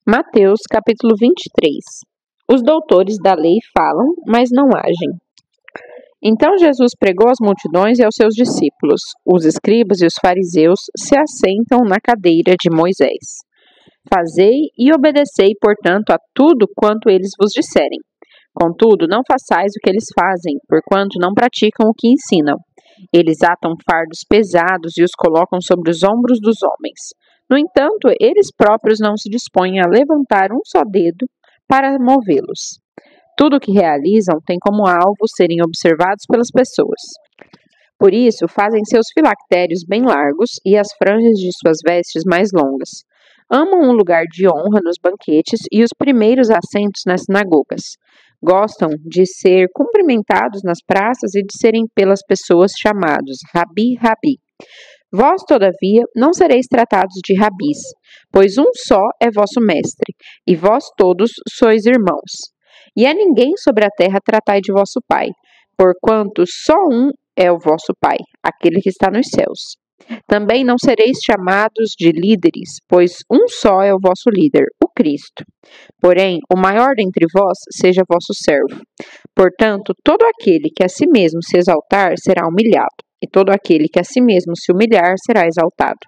Mateus capítulo 23. Os doutores da lei falam, mas não agem. Então Jesus pregou às multidões e aos seus discípulos. Os escribas e os fariseus se assentam na cadeira de Moisés. Fazei e obedecei, portanto, a tudo quanto eles vos disserem. Contudo, não façais o que eles fazem, porquanto não praticam o que ensinam. Eles atam fardos pesados e os colocam sobre os ombros dos homens. No entanto, eles próprios não se dispõem a levantar um só dedo para movê-los. Tudo o que realizam tem como alvo serem observados pelas pessoas. Por isso, fazem seus filactérios bem largos e as franjas de suas vestes mais longas. Amam um lugar de honra nos banquetes e os primeiros assentos nas sinagogas. Gostam de ser cumprimentados nas praças e de serem pelas pessoas chamados Rabi, Rabi. Vós, todavia, não sereis tratados de rabis, pois um só é vosso mestre, e vós todos sois irmãos. E a ninguém sobre a terra tratai de vosso pai, porquanto só um é o vosso pai, aquele que está nos céus. Também não sereis chamados de líderes, pois um só é o vosso líder, o Cristo. Porém, o maior dentre vós seja vosso servo. Portanto, todo aquele que a si mesmo se exaltar será humilhado, e todo aquele que a si mesmo se humilhar será exaltado.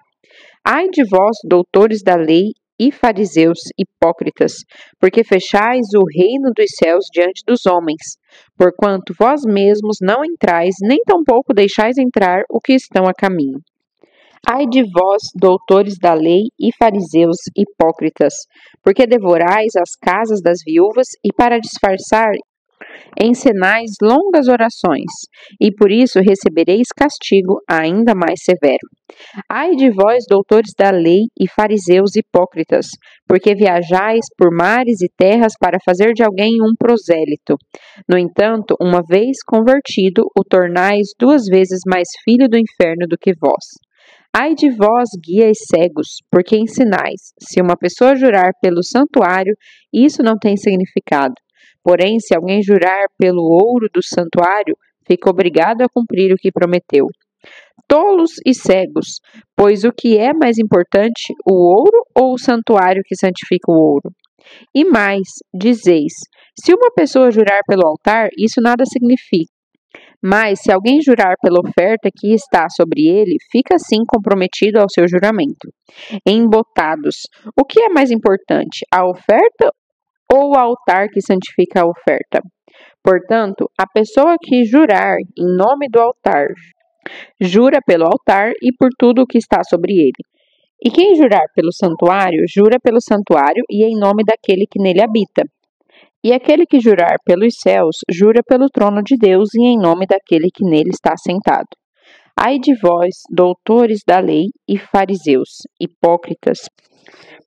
Ai de vós, doutores da lei e fariseus hipócritas, porque fechais o reino dos céus diante dos homens, porquanto vós mesmos não entrais, nem tampouco deixais entrar o que estão a caminho. Ai de vós, doutores da lei e fariseus hipócritas, porque devorais as casas das viúvas e para disfarçar encenais longas orações, e por isso recebereis castigo ainda mais severo. Ai de vós, doutores da lei e fariseus hipócritas, porque viajais por mares e terras para fazer de alguém um prosélito. No entanto, uma vez convertido, o tornais 2 vezes mais filho do inferno do que vós. Ai de vós, guias cegos, porque ensinais. Se uma pessoa jurar pelo santuário, isso não tem significado. Porém, se alguém jurar pelo ouro do santuário, fica obrigado a cumprir o que prometeu. Tolos e cegos, pois o que é mais importante, o ouro ou o santuário que santifica o ouro? E mais, dizeis, se uma pessoa jurar pelo altar, isso nada significa. Mas, se alguém jurar pela oferta que está sobre ele, fica assim comprometido ao seu juramento. Embotados, o que é mais importante, a oferta ou o altar que santifica a oferta? Portanto, a pessoa que jurar em nome do altar, jura pelo altar e por tudo o que está sobre ele. E quem jurar pelo santuário, jura pelo santuário e em nome daquele que nele habita. E aquele que jurar pelos céus, jura pelo trono de Deus e em nome daquele que nele está sentado. Ai de vós, doutores da lei e fariseus, hipócritas,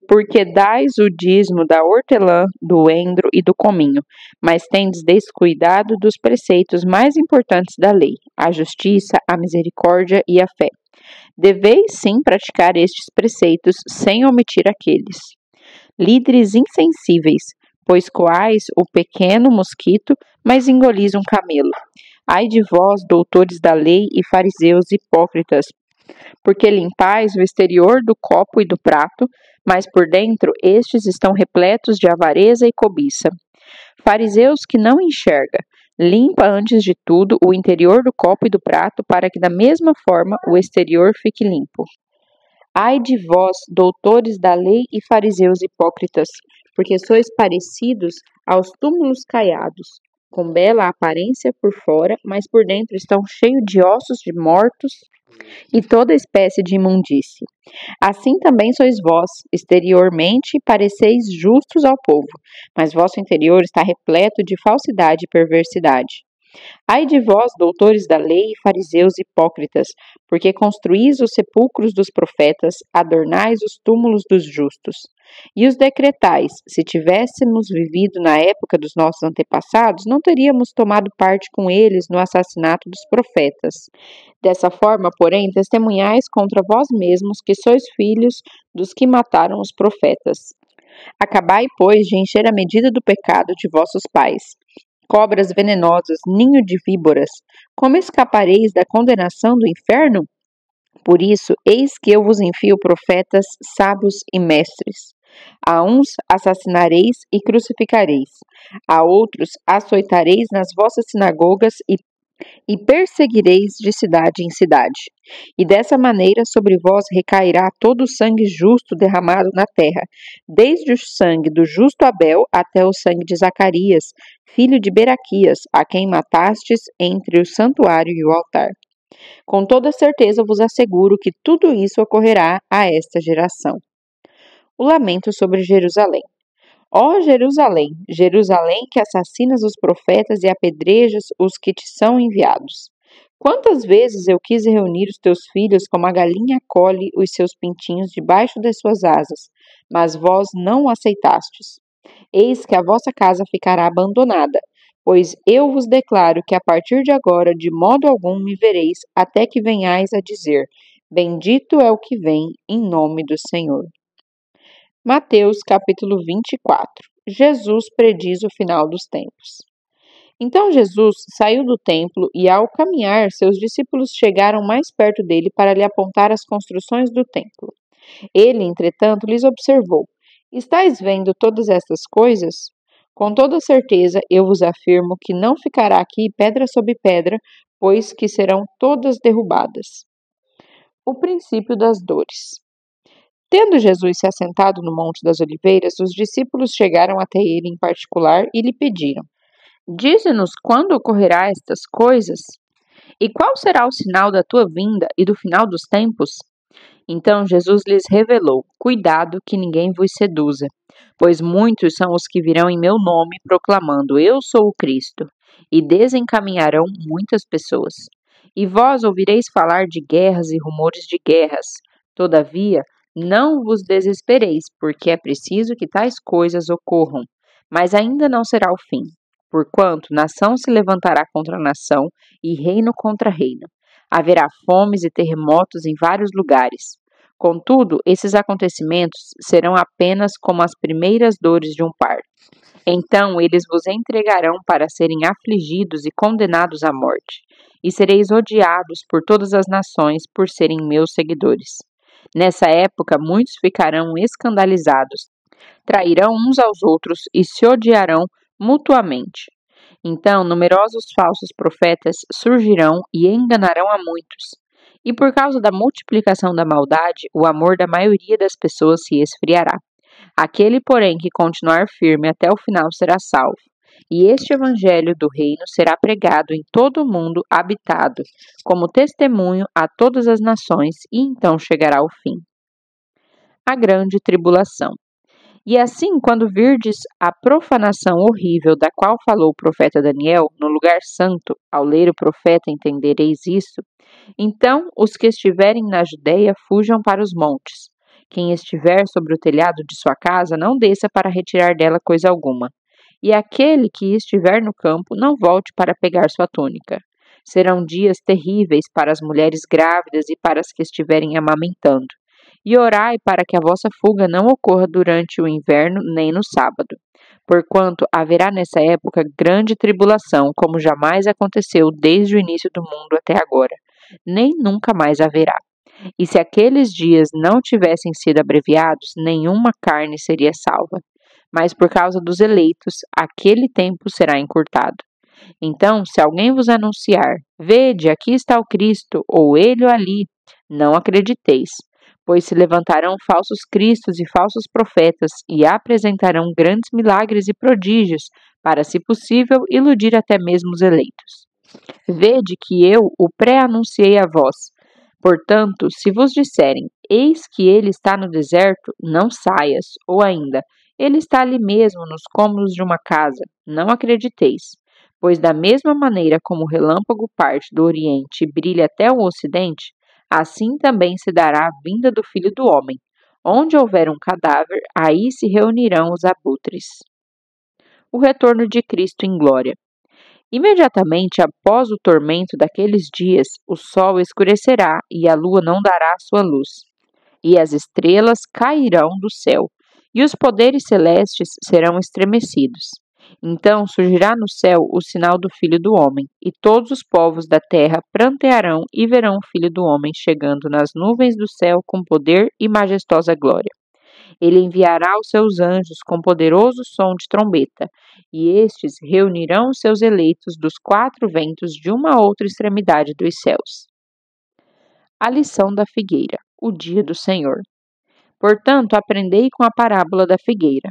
porque dais o dízimo da hortelã, do endro e do cominho, mas tendes descuidado dos preceitos mais importantes da lei, a justiça, a misericórdia e a fé. Deveis sim praticar estes preceitos sem omitir aqueles. Líderes insensíveis, pois coais o pequeno mosquito, mas engolis um camelo. Ai de vós, doutores da lei e fariseus hipócritas, porque limpais o exterior do copo e do prato, mas por dentro estes estão repletos de avareza e cobiça. Fariseus que não enxerga, limpa antes de tudo o interior do copo e do prato, para que da mesma forma o exterior fique limpo. Ai de vós, doutores da lei e fariseus hipócritas, porque sois parecidos aos túmulos caiados, com bela aparência por fora, mas por dentro estão cheios de ossos de mortos e toda espécie de imundície. Assim também sois vós, exteriormente pareceis justos ao povo, mas vosso interior está repleto de falsidade e perversidade. Ai de vós, doutores da lei e fariseus hipócritas, porque construís os sepulcros dos profetas, adornais os túmulos dos justos. E os decretais, se tivéssemos vivido na época dos nossos antepassados, não teríamos tomado parte com eles no assassinato dos profetas. Dessa forma, porém, testemunhais contra vós mesmos que sois filhos dos que mataram os profetas. Acabai, pois, de encher a medida do pecado de vossos pais. Cobras venenosas, ninho de víboras, como escapareis da condenação do inferno? Por isso, eis que eu vos envio profetas, sábios e mestres. A uns assassinareis e crucificareis, a outros açoitareis nas vossas sinagogas e perseguireis de cidade em cidade. E dessa maneira sobre vós recairá todo o sangue justo derramado na terra, desde o sangue do justo Abel até o sangue de Zacarias, filho de Beraquias, a quem matastes entre o santuário e o altar. Com toda certeza vos asseguro que tudo isso ocorrerá a esta geração. O lamento sobre Jerusalém. Ó Jerusalém, Jerusalém, que assassinas os profetas e apedrejas os que te são enviados. Quantas vezes eu quis reunir os teus filhos como a galinha acolhe os seus pintinhos debaixo das suas asas, mas vós não o aceitastes. Eis que a vossa casa ficará abandonada, pois eu vos declaro que a partir de agora de modo algum me vereis, até que venhais a dizer: Bendito é o que vem em nome do Senhor. Mateus capítulo 24. Jesus prediz o final dos tempos. Então Jesus saiu do templo e, ao caminhar, seus discípulos chegaram mais perto dele para lhe apontar as construções do templo. Ele, entretanto, lhes observou: Estais vendo todas estas coisas? Com toda certeza eu vos afirmo que não ficará aqui pedra sobre pedra, pois que serão todas derrubadas. O princípio das dores. Tendo Jesus se assentado no Monte das Oliveiras, os discípulos chegaram até ele em particular e lhe pediram: Dize-nos quando ocorrerá estas coisas? E qual será o sinal da tua vinda e do final dos tempos? Então Jesus lhes revelou: Cuidado que ninguém vos seduza, pois muitos são os que virão em meu nome proclamando: Eu sou o Cristo, e desencaminharão muitas pessoas. E vós ouvireis falar de guerras e rumores de guerras. Todavia, não vos desespereis, porque é preciso que tais coisas ocorram, mas ainda não será o fim. Porquanto nação se levantará contra nação e reino contra reino. Haverá fomes e terremotos em vários lugares. Contudo, esses acontecimentos serão apenas como as primeiras dores de um parto. Então eles vos entregarão para serem afligidos e condenados à morte, e sereis odiados por todas as nações por serem meus seguidores. Nessa época, muitos ficarão escandalizados, trairão uns aos outros e se odiarão mutuamente. Então, numerosos falsos profetas surgirão e enganarão a muitos. E por causa da multiplicação da maldade, o amor da maioria das pessoas se esfriará. Aquele, porém, que continuar firme até o final será salvo. E este evangelho do reino será pregado em todo o mundo habitado, como testemunho a todas as nações, e então chegará o fim. A grande tribulação. E assim, quando virdes a profanação horrível da qual falou o profeta Daniel no lugar santo, ao ler o profeta entendereis isso, então os que estiverem na Judeia fujam para os montes. Quem estiver sobre o telhado de sua casa não desça para retirar dela coisa alguma. E aquele que estiver no campo não volte para pegar sua túnica. Serão dias terríveis para as mulheres grávidas e para as que estiverem amamentando. E orai para que a vossa fuga não ocorra durante o inverno nem no sábado, porquanto haverá nessa época grande tribulação, como jamais aconteceu desde o início do mundo até agora, nem nunca mais haverá. E se aqueles dias não tivessem sido abreviados, nenhuma carne seria salva. Mas por causa dos eleitos, aquele tempo será encurtado. Então, se alguém vos anunciar: Vede, aqui está o Cristo, ou ele ou ali, não acrediteis. Pois se levantarão falsos cristos e falsos profetas, e apresentarão grandes milagres e prodígios, para, se possível, iludir até mesmo os eleitos. Vede que eu o pré-anunciei a vós. Portanto, se vos disserem: Eis que ele está no deserto, não saias, ou ainda: Ele está ali mesmo, nos cômodos de uma casa, não acrediteis. Pois da mesma maneira como o relâmpago parte do Oriente e brilha até o Ocidente, assim também se dará a vinda do Filho do Homem. Onde houver um cadáver, aí se reunirão os abutres. O retorno de Cristo em glória. Imediatamente após o tormento daqueles dias, o sol escurecerá e a lua não dará sua luz, e as estrelas cairão do céu, e os poderes celestes serão estremecidos. Então surgirá no céu o sinal do Filho do Homem, e todos os povos da terra prantearão e verão o Filho do Homem chegando nas nuvens do céu com poder e majestosa glória. Ele enviará os seus anjos com poderoso som de trombeta, e estes reunirão os seus eleitos dos 4 ventos de uma a outra extremidade dos céus. A lição da figueira, o dia do Senhor. Portanto, aprendei com a parábola da figueira.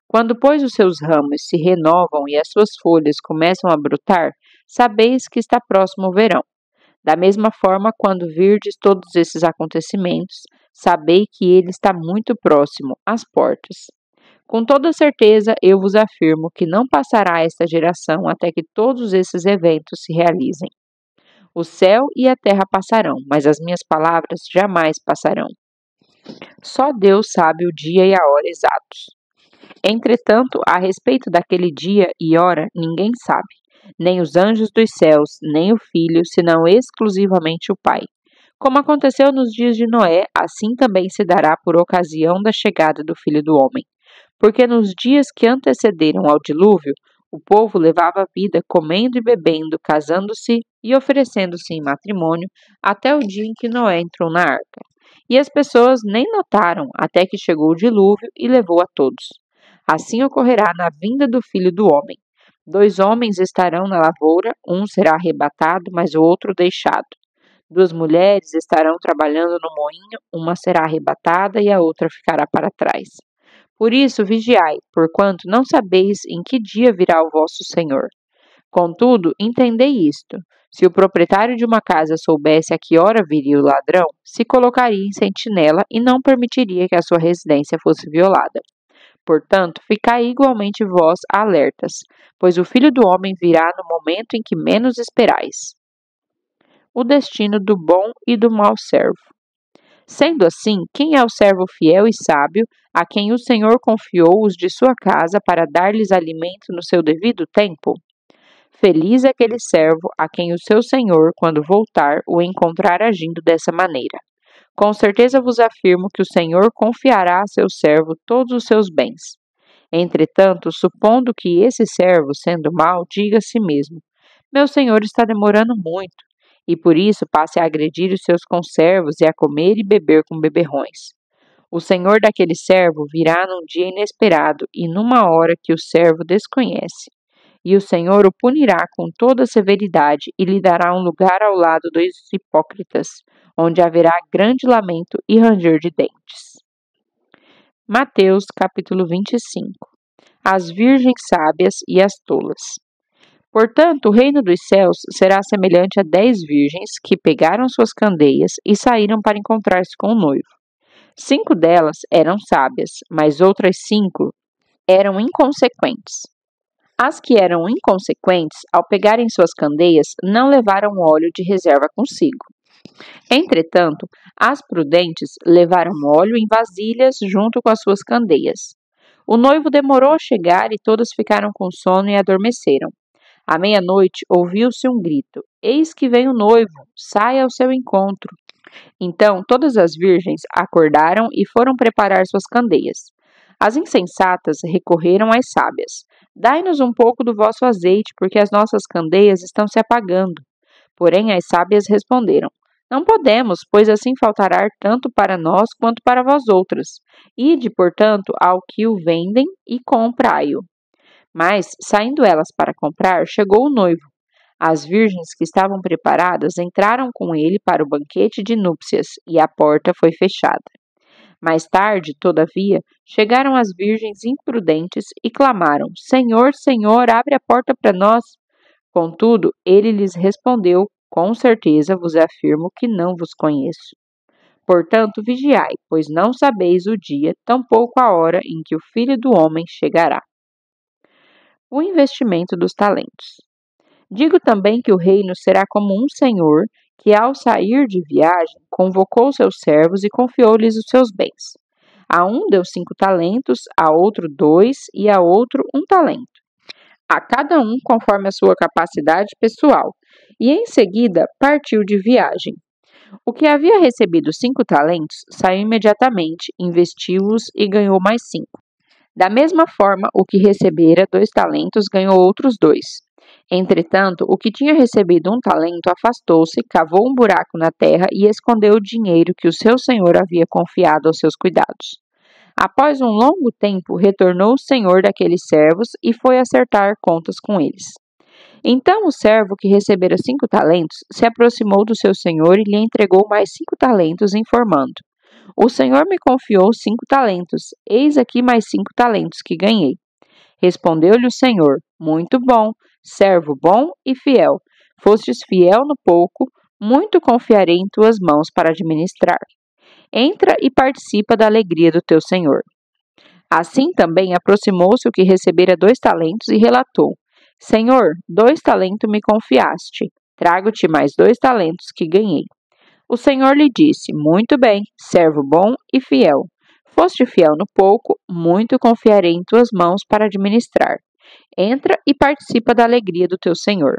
Quando, pois, os seus ramos se renovam e as suas folhas começam a brotar, sabeis que está próximo o verão. Da mesma forma, quando virdes todos esses acontecimentos, sabei que ele está muito próximo, às portas. Com toda certeza, eu vos afirmo que não passará esta geração até que todos esses eventos se realizem. O céu e a terra passarão, mas as minhas palavras jamais passarão. Só Deus sabe o dia e a hora exatos. Entretanto, a respeito daquele dia e hora, ninguém sabe, nem os anjos dos céus, nem o Filho, senão exclusivamente o Pai. Como aconteceu nos dias de Noé, assim também se dará por ocasião da chegada do Filho do Homem. Porque nos dias que antecederam ao dilúvio, o povo levava a vida comendo e bebendo, casando-se e oferecendo-se em matrimônio, até o dia em que Noé entrou na arca. E as pessoas nem notaram até que chegou o dilúvio e levou a todos. Assim ocorrerá na vinda do Filho do Homem. 2 homens estarão na lavoura, um será arrebatado, mas o outro deixado. 2 mulheres estarão trabalhando no moinho, uma será arrebatada e a outra ficará para trás. Por isso vigiai, porquanto não sabeis em que dia virá o vosso Senhor. Contudo, entendei isto: se o proprietário de uma casa soubesse a que hora viria o ladrão, se colocaria em sentinela e não permitiria que a sua residência fosse violada. Portanto, ficai igualmente vós alertas, pois o Filho do Homem virá no momento em que menos esperais. O destino do bom e do mau servo. Sendo assim, quem é o servo fiel e sábio, a quem o Senhor confiou os de sua casa para dar-lhes alimento no seu devido tempo? Feliz é aquele servo a quem o seu Senhor, quando voltar, o encontrar agindo dessa maneira. Com certeza vos afirmo que o Senhor confiará a seu servo todos os seus bens. Entretanto, supondo que esse servo, sendo mau, diga a si mesmo: meu senhor está demorando muito, e por isso passe a agredir os seus conservos e a comer e beber com beberrões. O senhor daquele servo virá num dia inesperado e numa hora que o servo desconhece. E o Senhor o punirá com toda severidade e lhe dará um lugar ao lado dos hipócritas, onde haverá grande lamento e ranger de dentes. Mateus capítulo 25. As virgens sábias e as tolas. Portanto, o reino dos céus será semelhante a 10 virgens que pegaram suas candeias e saíram para encontrar-se com o noivo. 5 delas eram sábias, mas outras 5 eram inconsequentes. As que eram inconsequentes, ao pegarem suas candeias, não levaram óleo de reserva consigo. Entretanto, as prudentes levaram óleo em vasilhas junto com as suas candeias. O noivo demorou a chegar e todas ficaram com sono e adormeceram. À meia-noite ouviu-se um grito: eis que vem o noivo, saia ao seu encontro. Então todas as virgens acordaram e foram preparar suas candeias. As insensatas recorreram às sábias: dai-nos um pouco do vosso azeite, porque as nossas candeias estão se apagando. Porém as sábias responderam: não podemos, pois assim faltará tanto para nós quanto para vós outras. Ide, portanto, ao que o vendem e comprai-o. Mas, saindo elas para comprar, chegou o noivo. As virgens que estavam preparadas entraram com ele para o banquete de núpcias, e a porta foi fechada. Mais tarde, todavia, chegaram as virgens imprudentes e clamaram: Senhor, Senhor, abre a porta para nós. Contudo, ele lhes respondeu: com certeza vos afirmo que não vos conheço. Portanto, vigiai, pois não sabeis o dia, tampouco a hora em que o Filho do Homem chegará. O investimento dos talentos. Digo também que o reino será como um senhor que, ao sair de viagem, convocou seus servos e confiou-lhes os seus bens. A um deu 5 talentos, a outro 2 e a outro 1 talento. A cada um conforme a sua capacidade pessoal, e em seguida partiu de viagem. O que havia recebido 5 talentos saiu imediatamente, investiu-os e ganhou mais 5. Da mesma forma, o que recebera 2 talentos ganhou outros 2. Entretanto, o que tinha recebido 1 talento afastou-se, cavou um buraco na terra e escondeu o dinheiro que o seu senhor havia confiado aos seus cuidados. Após um longo tempo, retornou o senhor daqueles servos e foi acertar contas com eles. Então o servo que recebera 5 talentos se aproximou do seu senhor e lhe entregou mais 5 talentos, informando: O senhor me confiou 5 talentos, eis aqui mais 5 talentos que ganhei. Respondeu-lhe o senhor: Muito bom, servo bom e fiel. Fostes fiel no pouco, muito confiarei em tuas mãos para administrar. Entra e participa da alegria do teu senhor. Assim também aproximou-se o que recebera 2 talentos e relatou: Senhor, 2 talentos me confiaste. Trago-te mais 2 talentos que ganhei. O senhor lhe disse: Muito bem, servo bom e fiel. Foste fiel no pouco, muito confiarei em tuas mãos para administrar. Entra e participa da alegria do teu senhor.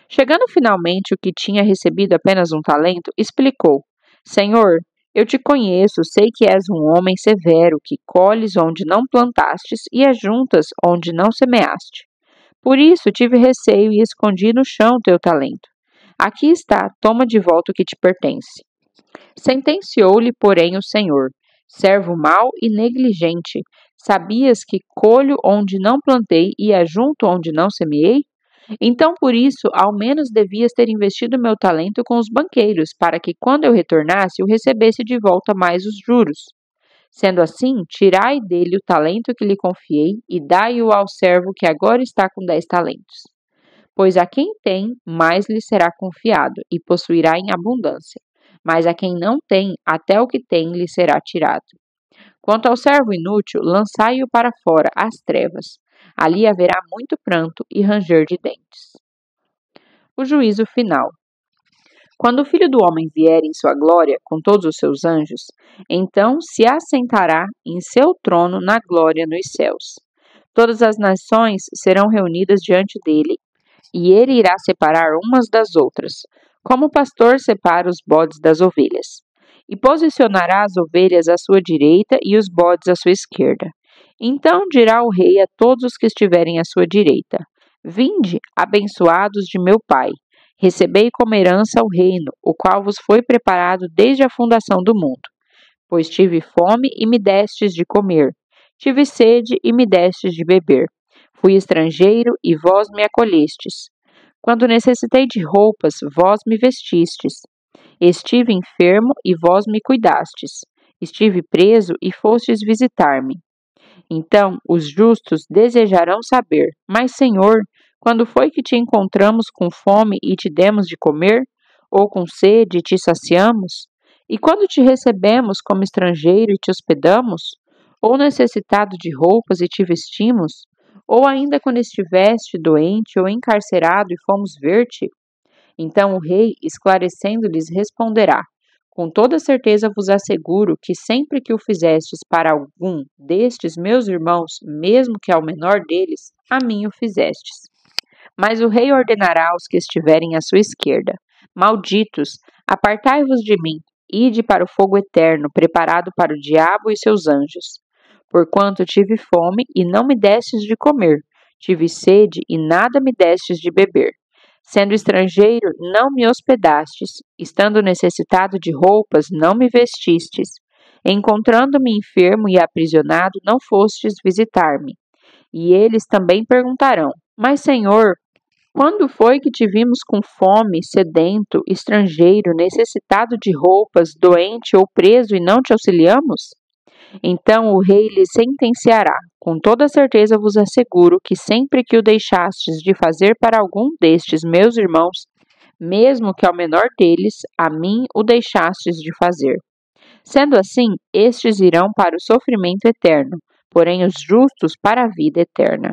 Chegando finalmente o que tinha recebido apenas 1 talento, explicou: Senhor, eu te conheço, sei que és um homem severo, que colhes onde não plantastes e ajuntas onde não semeaste. Por isso tive receio e escondi no chão teu talento. Aqui está, toma de volta o que te pertence. Sentenciou-lhe, porém, o Senhor: Servo mau e negligente, sabias que colho onde não plantei e ajunto onde não semeei? Então, por isso, ao menos devias ter investido meu talento com os banqueiros, para que, quando eu retornasse, eu recebesse de volta mais os juros. Sendo assim, tirai dele o talento que lhe confiei e dai-o ao servo que agora está com 10 talentos. Pois a quem tem, mais lhe será confiado, e possuirá em abundância. Mas a quem não tem, até o que tem lhe será tirado. Quanto ao servo inútil, lançai-o para fora, às trevas. Ali haverá muito pranto e ranger de dentes. O juízo final. Quando o Filho do Homem vier em sua glória, com todos os seus anjos, então se assentará em seu trono na glória nos céus. Todas as nações serão reunidas diante dele, e ele irá separar umas das outras, como o pastor separa os bodes das ovelhas. E posicionará as ovelhas à sua direita e os bodes à sua esquerda. Então dirá o rei a todos os que estiverem à sua direita: Vinde, abençoados de meu Pai, recebei como herança o reino, o qual vos foi preparado desde a fundação do mundo. Pois tive fome e me destes de comer, tive sede e me destes de beber. Fui estrangeiro e vós me acolhestes. Quando necessitei de roupas, vós me vestistes. Estive enfermo e vós me cuidastes. Estive preso e fostes visitar-me. Então os justos desejarão saber: Mas, Senhor, quando foi que te encontramos com fome e te demos de comer? Ou com sede e te saciamos? E quando te recebemos como estrangeiro e te hospedamos? Ou necessitado de roupas e te vestimos? Ou ainda quando estiveste doente ou encarcerado e fomos ver-te? Então o rei, esclarecendo-lhes, responderá: Com toda certeza vos asseguro que sempre que o fizestes para algum destes meus irmãos, mesmo que ao menor deles, a mim o fizestes. Mas o rei ordenará aos que estiverem à sua esquerda: Malditos, apartai-vos de mim, ide para o fogo eterno, preparado para o diabo e seus anjos. Porquanto tive fome e não me destes de comer, tive sede e nada me destes de beber. Sendo estrangeiro, não me hospedastes, estando necessitado de roupas, não me vestistes. Encontrando-me enfermo e aprisionado, não fostes visitar-me. E eles também perguntarão: Mas, Senhor, quando foi que te vimos com fome, sedento, estrangeiro, necessitado de roupas, doente ou preso e não te auxiliamos? Então o rei lhe sentenciará: Com toda certeza vos asseguro que sempre que o deixastes de fazer para algum destes meus irmãos, mesmo que ao menor deles, a mim o deixastes de fazer. Sendo assim, estes irão para o sofrimento eterno, porém os justos para a vida eterna.